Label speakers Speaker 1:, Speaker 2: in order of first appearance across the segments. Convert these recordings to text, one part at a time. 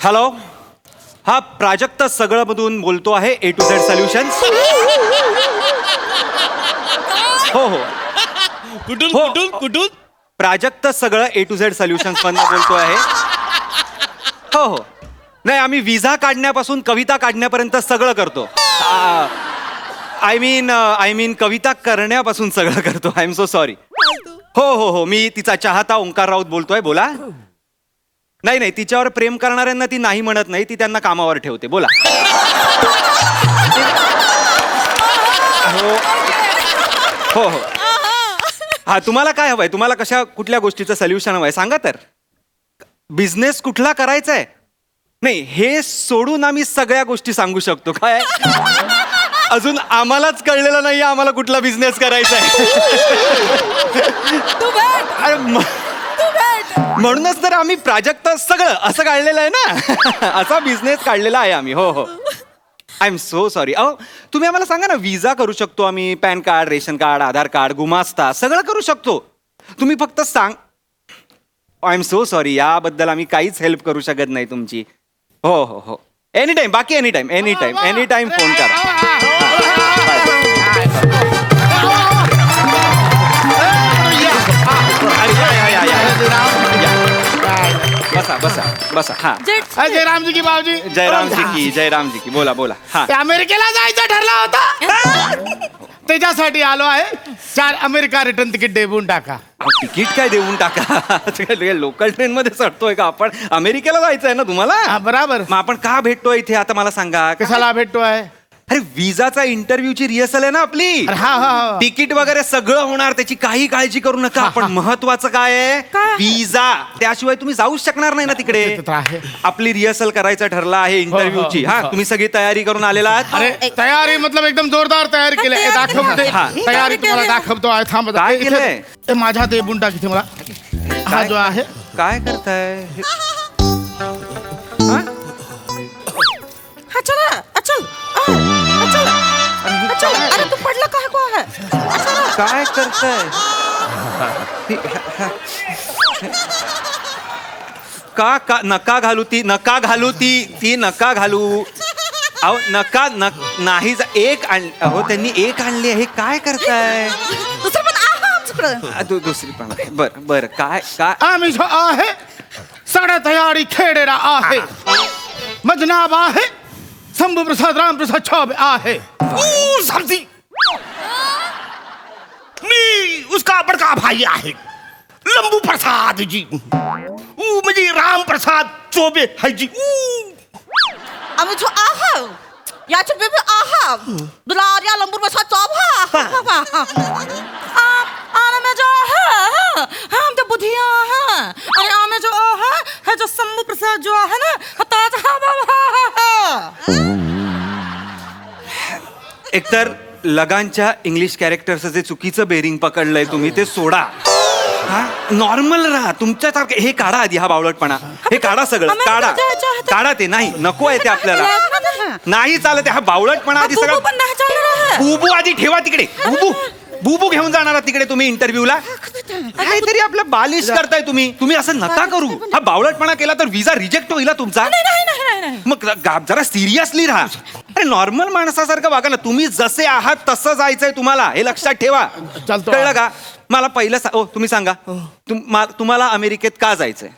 Speaker 1: Hello, हा प्राजक्त सगळं मधून बोलतो आहे, A to Z सोल्युशन्स. हो हो
Speaker 2: कुठून
Speaker 1: हो.
Speaker 2: कुठून कुठून?
Speaker 1: प्राजक्त सगळं A to Z सोल्युशन्स मधून बोलतो आहे. हो हो, नाही आम्ही विजा काढण्यापासून कविता काढण्यापर्यंत सगळं करतो. आय मीन कविता करण्यापासून सगळं करतो. I am so sorry. हो हो हो, मी तिचा चाहता ओंकार राऊत बोलतोय. बोला. नाही नाही, तिच्यावर प्रेम करणाऱ्यांना ती नाही म्हणत नाही, ती त्यांना कामावर ठेवते. बोला. हो हो हो. हा, तुम्हाला काय हवंय? तुम्हाला कुठल्या गोष्टीचं सोल्युशन हवंय सांगा तर. बिझनेस कुठला करायचा आहे? नाही, हे सोडून आम्ही सगळ्या गोष्टी सांगू शकतो. काय अजून आम्हालाच कळलेलं नाही आम्हाला कुठला बिझनेस करायचा आहे. म्हणूनच तर आम्ही प्राजक्त सगळं असं काढलेलं आहे ना. असा बिझनेस काढलेला आहे आम्ही. हो हो, आय एम सो सॉरी. अहो, तुम्ही आम्हाला सांगा ना, विजा करू शकतो आम्ही, पॅन कार्ड, रेशन कार्ड, आधार कार्ड, गुमास्ता सगळं करू शकतो. तुम्ही फक्त सांग. आय एम सो सॉरी, याबद्दल आम्ही काहीच हेल्प करू शकत नाही तुमची. हो हो हो, एनी टाइम, बाकी एनी टाइम फोन करा. बसा बसा बसा. हा,
Speaker 3: जयरामजी की बाबूजी.
Speaker 1: जयरामजी की. बोला बोला. हा,
Speaker 3: ते अमेरिकेला जायचं ठरला होता, त्याच्यासाठी आलो आहे. 4 अमेरिका रिटर्न तिकीट देऊन टाका.
Speaker 1: तिकीट काय देऊन टाका? लोकल ट्रेन मध्ये चढतोय का आपण? अमेरिकेला जायचं आहे ना तुम्हाला?
Speaker 3: बराबर.
Speaker 1: मग आपण का भेटतोय इथे आता मला सांगा.
Speaker 3: कशाला भेटतोय?
Speaker 1: अरे, विजाचा इंटरव्ह्यूची रिहर्सल आहे ना आपली.
Speaker 3: हा.
Speaker 1: तिकीट वगैरे सगळं होणार, त्याची काही काळजी करू नका. पण महत्वाचं काय आहे? विजा. त्याशिवाय तुम्ही जाऊच शकणार नाही ना तिकडे. आपली रिहर्सल करायचं ठरलं आहे इंटरव्ह्यूची. हा, तुम्ही सगळी तयारी करून आलेला आहात?
Speaker 3: अरे, तयारी मतलब एकदम जोरदार तयारी केली. दाखवते तयारी तुम्हाला दाखवतो आहे. थांब,
Speaker 1: काय केलंय?
Speaker 3: माझ्या हात बुंट टाक इथे मला. हा जो आहे.
Speaker 1: काय करताय?
Speaker 4: अरे तू पडला काय को है?
Speaker 1: काय करताय? का नका घालू ती नका घालू. अहो, नाही. एक अहो, त्यांनी एक आणली आहे. काय करताय?
Speaker 4: दुसरं पण आमच्याकडं.
Speaker 1: दुसरी पण. बर काय
Speaker 3: आम्ही जो आहे सगळ्या तयारी खेडेरा आहे. मजनाब आहे. शंभू प्रसाद राम प्रसाद चौबे आहे.
Speaker 2: समझी, मी उसका बड़का भाई आहे, लंबू प्रसाद जी. म्हणजे राम प्रसाद चौबे है जी.
Speaker 4: आम्ही जो आहा याचे बेबी आहा दुलारिया लंबूर बसा चौबा. आने में जो है हम तो बुधिया है. और आने जो है जो शंभू प्रसाद जो है ना ताज
Speaker 1: एकतर लगानच्या इंग्लिश कॅरेक्टरचं जे चुकीचं बेरिंग पकडलंय तुम्ही ते सोडा. नॉर्मल राहा तुमच्यासारखं. हे काढा आधी, हा बावळटपणा. हे काढा सगळं. काढा ते. नाही, नको आहे ते आपल्याला. नाही चालत. हा बावळटपणा आधी सगळं. बुबू आधी ठेवा तिकडे. बुबू घेऊन जाणार तिकडे तुम्ही इंटरव्ह्यूला. काहीतरी आपलं बालिश करताय तुम्ही असं नका करू. हा बावळटपणा केला तर विजा रिजेक्ट होईल तुमचा. मग जरा सिरियसली राहा. अरे, नॉर्मल माणसासारखं वागा ना. तुम्ही जसे आहात तसं जायचंय तुम्हाला, हे लक्षात ठेवा. कळलं का? मला पहिलं तुम्ही सांगा, तुम्हाला अमेरिकेत का जायचंय?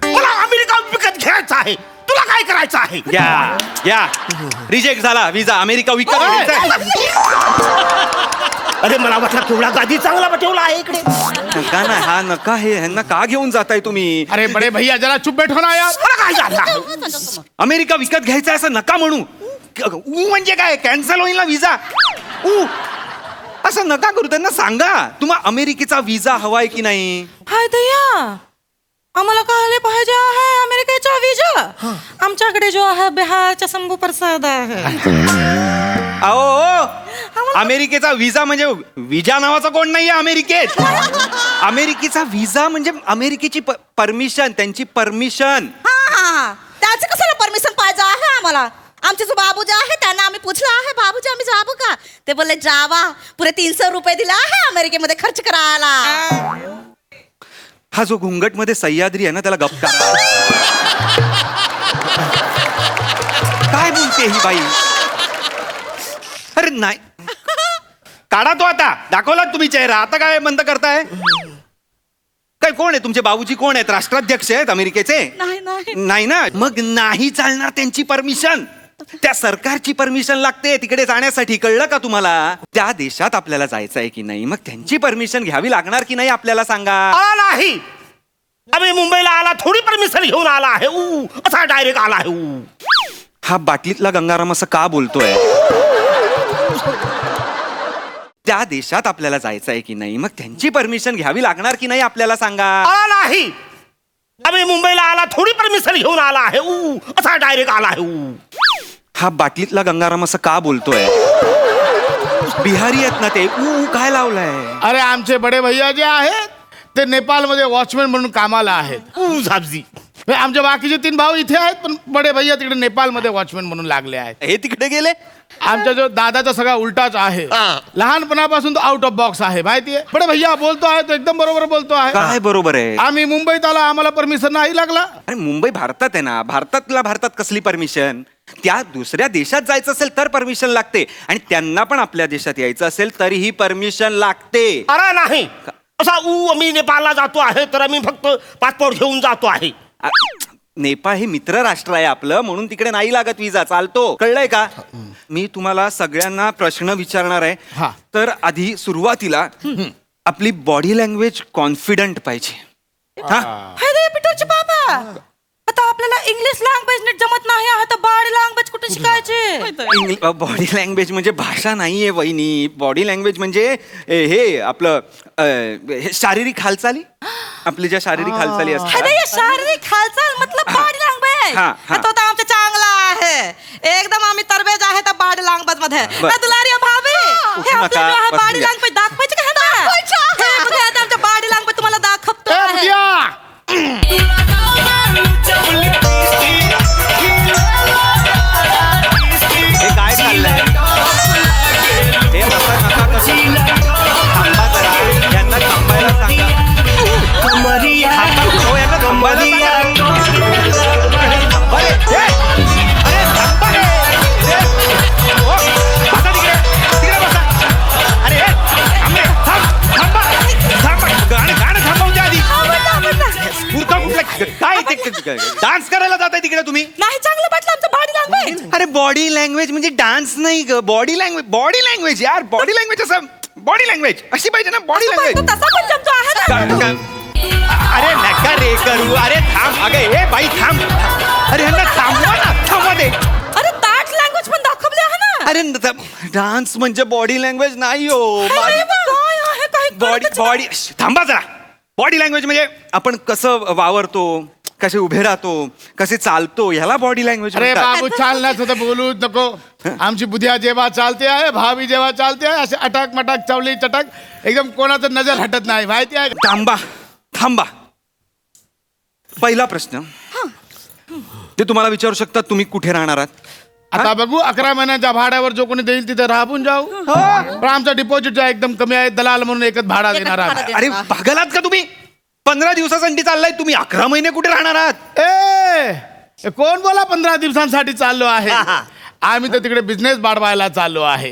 Speaker 2: मला अमेरिका विकत घ्यायचा आहे. तुला काय करायचं आहे?
Speaker 1: या रिजेक्ट झाला विजा. अमेरिका विकत घ्यायचा.
Speaker 2: अरे, मला वाटलं केवढा गादी चांगला बटवला आहे इकडे.
Speaker 1: नका ना, हा नका. हे ह्यांना का घेऊन जाताय तुम्ही?
Speaker 3: अरे बडे भैया जरा चुप बैठो ना यार.
Speaker 2: मला काय झालं?
Speaker 1: अमेरिका विकत घ्यायचा असं नका म्हणू. म्हणजे काय, कॅन्सल होईल ना विजा. असं नका करू. त्यांना सांगा तुम्हाला अमेरिकेचा विजा हवाय की नाही.
Speaker 4: हाय दया, आम्हाला कळले पाहिजे आहे अमेरिकेचा विजा. आमच्याकडे जो आहे बिहारचा शंभू प्रसाद आहे.
Speaker 1: अहो, अमेरिकेचा विजा म्हणजे विजा नावाचा कोण नाहीये अमेरिकेत. अमेरिकेचा विजा म्हणजे अमेरिकेची परमिशन, त्यांची परमिशन.
Speaker 4: त्याचं कशाला परमिशन पाहिजे आहे आम्हाला? आमचे जो बाबूजी आहे त्यांना आम्ही पूछलं आहे, बाबूजी आम्ही जाबो का? ते बोलले जावा. पुरे 300 रुपये दिला आहे अमेरिकेमध्ये खर्च करायला.
Speaker 1: हा जो घुंगट मध्ये सह्याद्री आहे ना त्याला गप करा. काय बोलते ही बाई? अरे नाही, काढा तो आता. दाखवला तुम्ही चेहरा, आता काय बंद करताय? काय कोण आहे तुमचे बाबूजी? कोण आहेत? राष्ट्राध्यक्ष आहेत अमेरिकेचे?
Speaker 4: नाही नाही
Speaker 1: नाही ना, मग नाही चालणार त्यांची परमिशन. त्या सरकारची परमिशन लागते तिकडे जाण्यासाठी, कळलं का तुम्हाला? त्या देशात आपल्याला जायचं आहे की नाही, मग त्यांची परमिशन घ्यावी लागणार की नाही आपल्याला सांगा.
Speaker 2: नाही, आम्ही मुंबईला आला थोडी परमिशन घेऊन आला आहे. असा डायरेक्ट आला आहे.
Speaker 1: हा बाटलीतला गंगाराम असं का बोलतोय? त्या देशात आपल्याला जायचं आहे की नाही, मग त्यांची परमिशन घ्यावी लागणार की नाही आपल्याला सांगा.
Speaker 2: नाही, आम्ही मुंबईला आला थोडी परमिशन घेऊन आला आहे. असा डायरेक्ट आला आहे.
Speaker 1: हा बाटलीतला गंगाराम असं का बोलतोय? बिहारी आहेत ना ते, काय लावलंय?
Speaker 3: अरे आमचे बडे भैया जे आहेत ते नेपाळमध्ये वॉचमॅन म्हणून कामाला आहेत.
Speaker 2: झापजी.
Speaker 3: आमचे बाकीचे 3 भाऊ इथे आहेत, पण बडे भैया तिकडे नेपाळमध्ये वॉचमॅन म्हणून लागले आहेत.
Speaker 1: हे तिकडे गेले.
Speaker 3: आमचा जो दादाचा सगळा उलटाच आहे. लहानपणापासून तो आउट ऑफ बॉक्स आहे, माहितीये. बडे भैया बोलतो आहे तो एकदम बरोबर बोलतो आहे.
Speaker 1: काय बरोबर आहे?
Speaker 3: आम्ही मुंबईत आला, आम्हाला परमिशन नाही लागला.
Speaker 1: अरे मुंबई भारतात आहे ना, भारतात कसली परमिशन? त्या दुसऱ्या देशात जायचं असेल तर परमिशन लागते, आणि त्यांना पण आपल्या देशात यायचं असेल तरीही परमिशन लागते.
Speaker 2: अरे नाही, असा आम्ही नेपाळला जातो आहे तर आम्ही फक्त पासपोर्ट घेऊन जातो आहे.
Speaker 1: नेपाळ हे मित्र राष्ट्र आहे आपलं, म्हणून तिकडे नाही लागत विजा, चालतो. कळलंय का? मी तुम्हाला सगळ्यांना प्रश्न विचारणार आहे.
Speaker 3: हा.
Speaker 1: तर आधी सुरुवातीला आपली बॉडी लँग्वेज कॉन्फिडंट पाहिजे. हा,
Speaker 4: हाय रे पिटरचे बाबा, आता आपल्याला इंग्लिश लँग्वेज नीट जमत नाही, आता बॉडी लँग्वेज कुठे शिकायची?
Speaker 1: बॉडी लँग्वेज म्हणजे भाषा नाहीये वहिनी. बॉडी लँग्वेज म्हणजे हे आपलं हे शारीरिक हालचाली, आपली ज्या शारीरिक हालचाली असतात.
Speaker 4: अरे ये शारीरिक हालचाल मतलब बॉडी लँग्वेज.
Speaker 1: हा, हा.
Speaker 4: तो तर आमचा चांगला आहे, एकदम आम्ही तरबेज आहे त्या बॉडी लँग्वेज मध्ये. दुलारी भाभी, हे
Speaker 1: नका,
Speaker 4: आपल्याला
Speaker 1: बस
Speaker 4: बॉडी
Speaker 1: द्या.
Speaker 4: लँग्वेज दाखवायची का? हे बघा, आता आमच्या बॉडी लँग्वेज तुम्हाला दाखवतो
Speaker 3: ए,
Speaker 4: आहे.
Speaker 3: भैया!
Speaker 1: हे काय चाललंय? हे नका नका कसं? थांबा जरा, यांना थांबायला सांगा. हो, यांना थांबायला सांगा. अरे, हे! अरे, थांबा रे! हे! हो, बसा तिकडे, तिकडे बसा. अरे, हे! थांब रे, थांबा. गाणं थांबवून द्या आधी. स्फूर्त कुठलं काय ते डान्स करायला जाताय तिकडे तुम्ही?
Speaker 4: नाही, चांगलं वाटलं आमचं बॉडी लँग्वेज.
Speaker 1: अरे बॉडी लँग्वेज म्हणजे डान्स नाही ग, बॉडी लँग्वेज यार. बॉडी लँग्वेज असं, बॉडी लँग्वेज अशी पाहिजे ना, बॉडी लँग्वेज.
Speaker 4: तसा पण जमतो आहे ना.
Speaker 1: अरे नका रे करू. अरे थांब, अगं हे बाई थांब. अरे ह्यांना थांबवा ना, थांबवा दे.
Speaker 4: अरे ताट लँग्वेज पण दाखवली आहे ना.
Speaker 1: अरे डान्स म्हणजे बॉडी लँग्वेज नाही हो.
Speaker 4: अरे काय आहे, काही
Speaker 1: बॉडी थांबा जरा. बॉडी लँग्वेज म्हणजे आपण कसं वावरतो, कसे उभे राहतो, कसे चालतो, ह्याला बॉडी लँग्वेज
Speaker 3: अरे
Speaker 1: म्हणतात.
Speaker 3: बाबू, चालण्याचं तर बोलूच नको. आमची बुद्धिया जेव्हा चालते आहे, भाभी जेव्हा चालते आहे, असे अटक मटक चवली चटक, एकदम कोणाचं नजर हटत नाही, माहिती आहे.
Speaker 1: थांबा. पहिला प्रश्न ते तुम्हाला विचारू शकतात, तुम्ही कुठे राहणार आहात?
Speaker 3: आता बघू, 11 महिन्याच्या भाड्यावर जो कोणी देईल तिथे राहून जाऊ. पण आमचा डिपॉझिट जो आहे एकदम कमी आहे, दलाल म्हणून एकच भाडा देणार आहात.
Speaker 1: अरे पागल आहात का तुम्ही? 15 दिवसासाठी चाललाय तुम्ही, 11 महिने कुठे राहणार आहात?
Speaker 3: ए, कोण बोला 15 दिवसांसाठी चाललो आहे? आम्ही तर तिकडे बिझनेस वाढवायला चाललो आहे.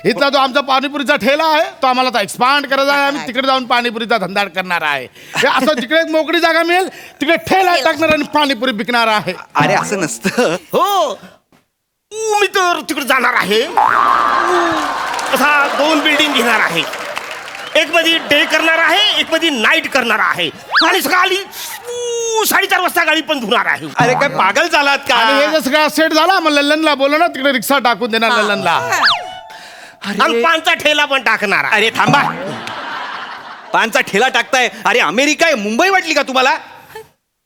Speaker 3: इथला जो आमचा पाणीपुरीचा ठेला आहे तो आम्हाला आता एक्सपांड करायचा आहे. आम्ही तिकडे जाऊन पाणीपुरीचा धंदा करणार आहे. हे असं जिकडे एक मोकळी जागा मिळेल तिकडे ठेला टाकणार आणि पाणीपुरी विकणार आहे.
Speaker 1: अरे असं नसतं.
Speaker 2: हो, मी तर तिकडे जाणार आहे. असा 2 बिल्डिंग घेणार आहे. एक मध्ये डे करणार आहे, एक मध्ये नाईट करणार आहे, आणि सकाळी 4:30 वाजता गाडी पण धुणार आहे.
Speaker 1: अरे काय पागल झालात का?
Speaker 3: आणि हे जर सगळा सेट झाला मग लल्लनला बोलव ना, तिकडे रिक्षा टाकून देणार लल्लनला.
Speaker 2: आणि पानचा ठेला पण टाकणार आहे.
Speaker 1: अरे थांबा, पानचा ठेला टाकताय? अरे अमेरिका आहे, मुंबई वाटली का तुम्हाला?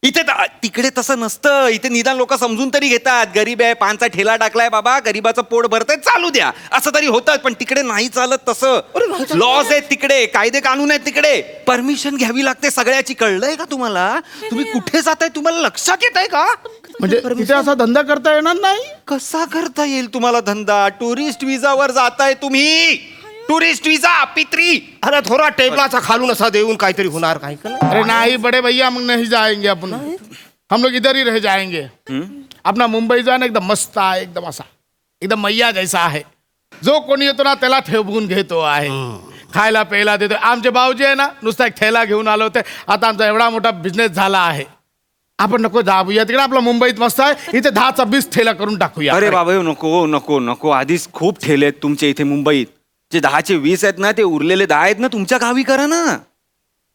Speaker 1: इथे तिकडे तसं नसतं. इथे निदान लोक समजून तरी घेतात, गरीब आहे, पानचा ठेला टाकलाय बाबा, गरीबाचं पोट भरतंय, चालू द्या, असं तरी होतं. पण तिकडे नाही चालत तसं. लॉज आहेत तिकडे, कायदे कानून आहेत तिकडे, परमिशन घ्यावी लागते सगळ्याची. कळलंय का तुम्हाला? तुम्ही कुठे जाताय तुम्हाला लक्षात येत आहे का?
Speaker 3: म्हणजे तिथे असा धंदा करता येणार नाही.
Speaker 1: कसा करता येईल तुम्हाला धंदा? टुरिस्ट विजावर जाताय तुम्ही. टुरिस्ट विजा पित्री.
Speaker 2: अरे थोडा टेबलाचा खालून असा देऊन काहीतरी होणार काही का नाही?
Speaker 3: अरे नहीं बड़े भैया हम नहीं जाएंगे अपन हम लोग इधर ही रह जाएंगे. अपना मुंबई जाणं एकदम मस्त आहे एकदम असा एकदम मैया जैसा आहे. जो कोणी येतो ना त्याला ठेवून घेतो आहे खायला प्यायला देतो. आमचे भाऊजी आहे ना नुसता एक ठेला घेऊन आले होते. आता आमचा एवढा मोठा बिझनेस झाला आहे. आपण नको जाऊया तिकडे आपला मुंबईत मस्त आहे. इथे 10-20 ठेला करून टाकूया.
Speaker 1: अरे बाबा नको नको नको आधीच खूप ठेले आहेत तुमच्या इथे मुंबईत. जे 10चे 20 आहेत ना ते उरलेले 10 आहेत ना तुमच्या गावी करा ना.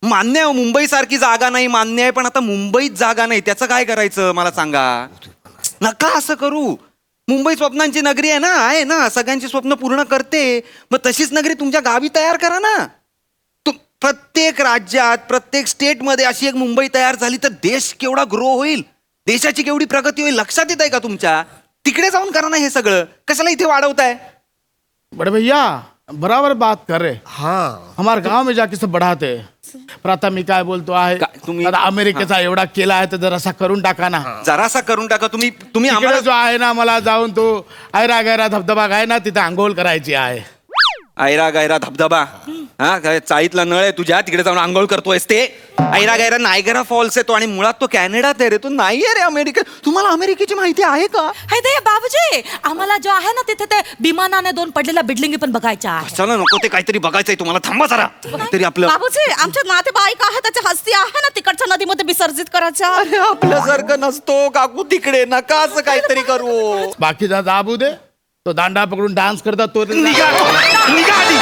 Speaker 1: मान्य आहे मुंबई सारखी जागा नाही मान्य आहे पण आता मुंबईत जागा नाही त्याचं काय करायचं मला सांगा. नका असं करू. मुंबई स्वप्नांची नगरी आहे ना सगळ्यांची स्वप्न पूर्ण करते. मग तशीच नगरी तुमच्या गावी तयार करा ना. प्रत्येक राज्यात प्रत्येक स्टेटमध्ये अशी एक मुंबई तयार झाली तर देश केवढा ग्रो होईल. देशाची केवढी प्रगती होईल लक्षात येत आहे का तुमच्या. तिकडे जाऊन करा ना हे सगळं. कशाला इथे वाढवताय.
Speaker 3: बड़े भैया बराबर बात कर रहे.
Speaker 2: हा
Speaker 3: हमारे गांव में जाके सब बढ़ाते. पण आता मी काय बोलतो आहे
Speaker 1: तुम्ही-
Speaker 3: आता अमेरिकेचा एवढा केला आहे तर जरासा करून टाका ना.
Speaker 1: जरासा करून टाका तुम्ही
Speaker 3: तिकडे
Speaker 1: आम्हाला
Speaker 3: जो आहे ना मला जाऊन तो ऐरा गैरा धबधबा आहे ना तिथे आंघोळ करायची आहे.
Speaker 1: ऐरा गैरा धबधबा हा काय चाळीतला नळ आहे तुझ्या तिकडे जाऊन आंघोळ करतोयस ते. ऐरा गैरा नायगरा फॉल्स आहे तो आणि मुळात तो कॅनडात आहे रे. तो नाही आहे रे अमेरिका. तुम्हाला अमेरिकेची माहिती आहे का.
Speaker 4: हे ते बाबूजी आम्हाला जो आहे ना तिथे ते विमानाने 2 पडलेल्या बिल्डिंगी पण बघायच्या आहे.
Speaker 1: चला नको ते काहीतरी बघायचंय तुम्हाला. थांबा जरा काहीतरी आपलं.
Speaker 5: बाबूजी आमच्या नातेवाईक आहे त्याची हस्ती आहे ना तिकडच्या नदीमध्ये विसर्जित करायच्या.
Speaker 1: अरे आपल्यासारखं नसतो काकू तिकडे. नका असं काहीतरी करू.
Speaker 3: बाकीचा जाबू दे. तो दांडा पकडून डान्स करतात तो
Speaker 1: निघा निघा आधी.